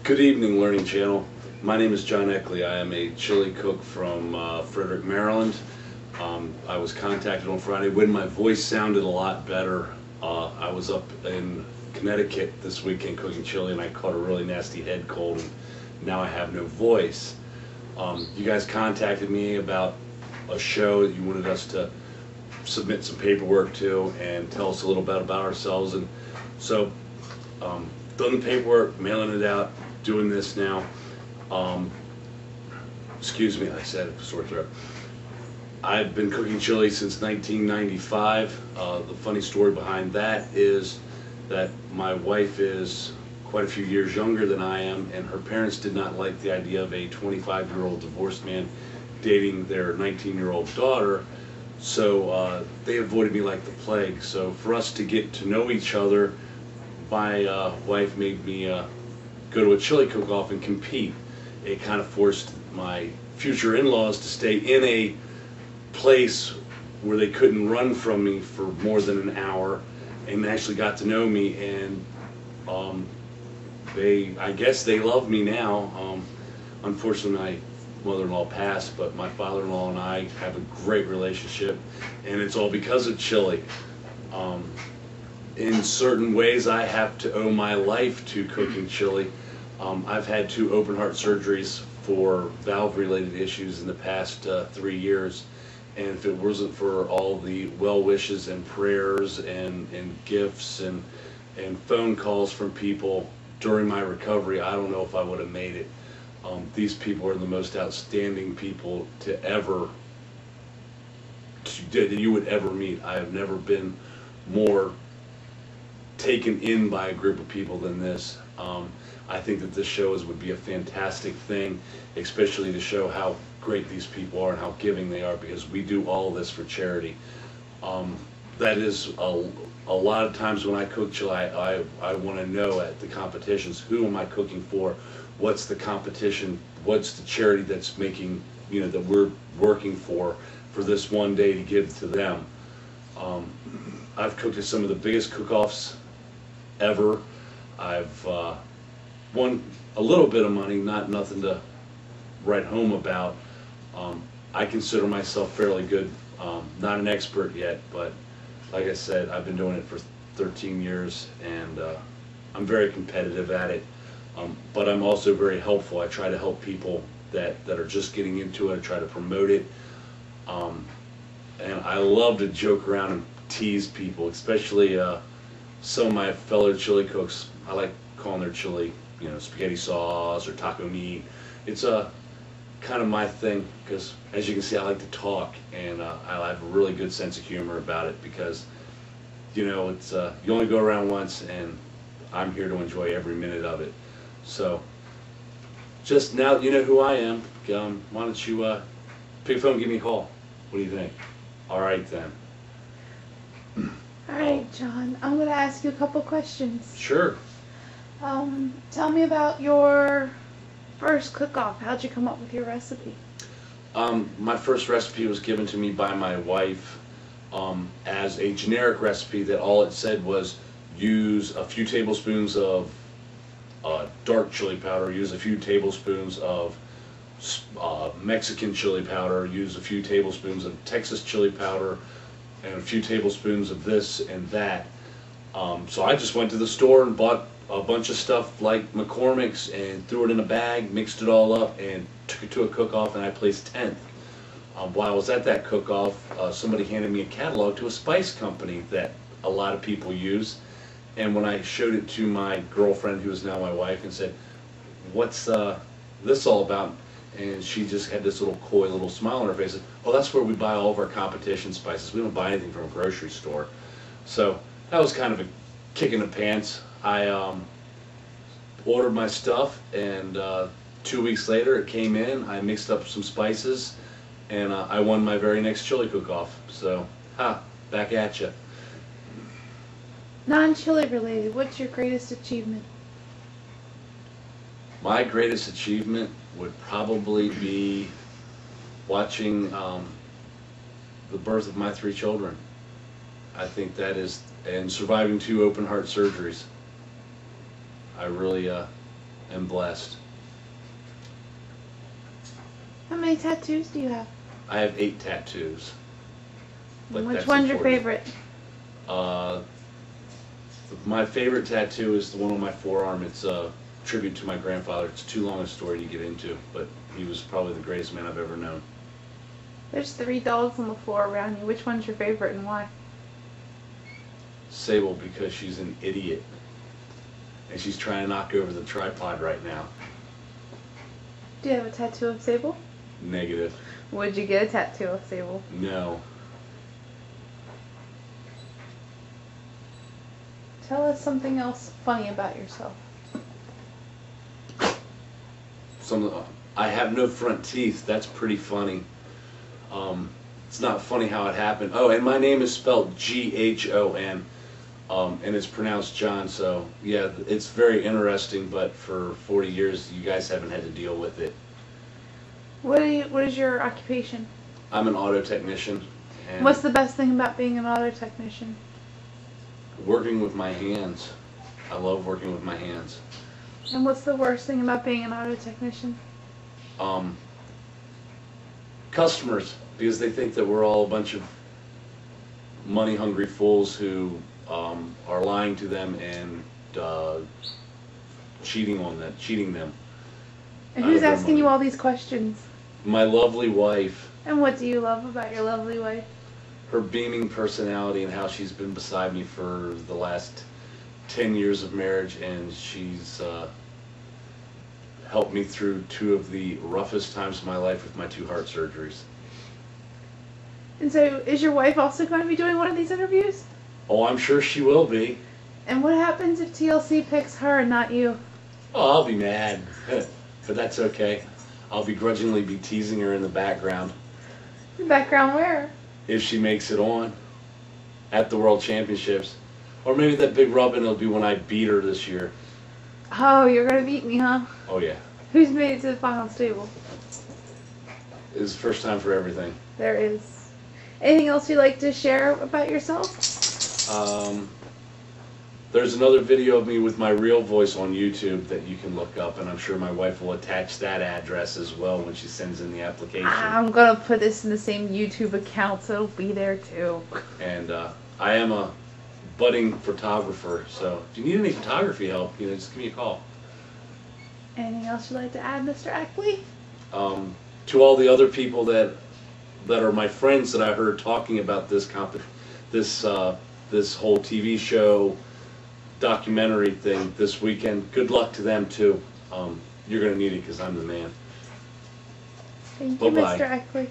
Good evening, Learning Channel. My name is Ghon Eckley. I am a chili cook from Frederick, Maryland. I was contacted on Friday when my voice sounded a lot better. I was up in Connecticut this weekend cooking chili and I caught a really nasty head cold and now I have no voice. You guys contacted me about a show that you wanted us to submit some paperwork to and tell us a little bit about ourselves, and so done the paperwork, mailing it out, doing this now. Excuse me, I said sore throat. I've been cooking chili since 1995. The funny story behind that is that my wife is quite a few years younger than I am, and her parents did not like the idea of a 25-year-old divorced man dating their 19-year-old daughter, so they avoided me like the plague. So for us to get to know each other, my wife made me go to a chili cook-off and compete. It kind of forced my future in-laws to stay in a place where they couldn't run from me for more than an hour, and actually got to know me, and I guess they love me now. Unfortunately, my mother-in-law passed, but my father-in-law and I have a great relationship, and it's all because of chili. In certain ways, I have to owe my life to cooking chili. I've had 2 open heart surgeries for valve-related issues in the past 3 years, and if it wasn't for all the well wishes and prayers and gifts and phone calls from people during my recovery, I don't know if I would have made it. These people are the most outstanding people that you would ever meet. I have never been more taken in by a group of people than this. I think that this show would be a fantastic thing, especially to show how great these people are and how giving they are, because we do all this for charity. That is a lot of times when I cook chili, I want to know at the competitions, who am I cooking for? What's the competition? What's the charity that's making, that we're working for this one day to give to them? I've cooked at some of the biggest cook-offs ever. I've won a little bit of money, nothing to write home about. I consider myself fairly good. Not an expert yet, but like I said, I've been doing it for 13 years, and I'm very competitive at it. But I'm also very helpful. I try to help people that are just getting into it. I try to promote it. And I love to joke around and tease people, especially some of my fellow chili cooks. I like calling their chili, spaghetti sauce or taco meat. It's kind of my thing, because as you can see, I like to talk, and I have a really good sense of humor about it, because it's you only go around once, and I'm here to enjoy every minute of it. So just now you know who I am. Why don't you pick a phone and give me a call? What do you think? All right then. All right, John, I'm going to ask you a couple questions. Sure. Tell me about your first cook-off. How'd you come up with your recipe? My first recipe was given to me by my wife as a generic recipe that all it said was use a few tablespoons of dark chili powder, use a few tablespoons of Mexican chili powder, use a few tablespoons of Texas chili powder, and a few tablespoons of this and that. So I just went to the store and bought a bunch of stuff like McCormick's and threw it in a bag, mixed it all up, and took it to a cook-off, and I placed 10th. While I was at that cook-off, somebody handed me a catalog to a spice company that a lot of people use, and when I showed it to my girlfriend, who is now my wife, and said, "What's this all about?" and she just had this little coy little smile on her face, and said, "Oh, that's where we buy all of our competition spices. We don't buy anything from a grocery store." So that was kind of a kick in the pants. I ordered my stuff, and 2 weeks later it came in. I mixed up some spices, and I won my very next chili cook-off. So, back at ya. Non-chili related, what's your greatest achievement? My greatest achievement would probably be watching the birth of my 3 children. I think that is, and surviving 2 open heart surgeries. I really and blessed. How many tattoos do you have? I have 8 tattoos. And which one's your favorite? My favorite tattoo is the one on my forearm. It's a tribute to my grandfather. It's too long a story to get into, but he was probably the greatest man I've ever known. There's 3 dogs on the floor around you. Which one's your favorite and why? Sable, because she's an idiot. And she's trying to knock over the tripod right now. Do you have a tattoo of Sable? Negative. Would you get a tattoo of Sable? No. Tell us something else funny about yourself. I have no front teeth. That's pretty funny. It's not funny how it happened. Oh, and my name is spelled G-H-O-N, and it's pronounced John. So yeah, it's very interesting. But for 40 years, you guys haven't had to deal with it. What is your occupation? I'm an auto technician. And what's the best thing about being an auto technician? Working with my hands. I love working with my hands. And what's the worst thing about being an auto technician? Customers, because they think that we're all a bunch of money-hungry fools who are lying to them and cheating them. And who's asking you all these questions? My lovely wife. And what do you love about your lovely wife? Her beaming personality and how she's been beside me for the last 10 years of marriage, and she's helped me through 2 of the roughest times of my life with my 2 heart surgeries. And so, is your wife also going to be doing one of these interviews? Oh, I'm sure she will be. And what happens if TLC picks her and not you? Oh, I'll be mad, but that's okay. I'll begrudgingly be teasing her in the background. The background where? If she makes it on at the World Championships. Or maybe that big rub-in will be when I beat her this year. Oh, you're going to beat me, huh? Oh, yeah. Who's made it to the final table? It's the first time for everything. There is. Anything else you'd like to share about yourself? There's another video of me with my real voice on YouTube that you can look up, and I'm sure my wife will attach that address as well when she sends in the application. I'm going to put this in the same YouTube account, so it'll be there too. And I am a budding photographer, so if you need any photography help, just give me a call. Anything else you'd like to add, Mr. Eckley? To all the other people that are my friends that I heard talking about this whole TV show documentary thing this weekend, good luck to them too. You're going to need it because I'm the man. Thank you, Bye-bye. Mr. Eckley.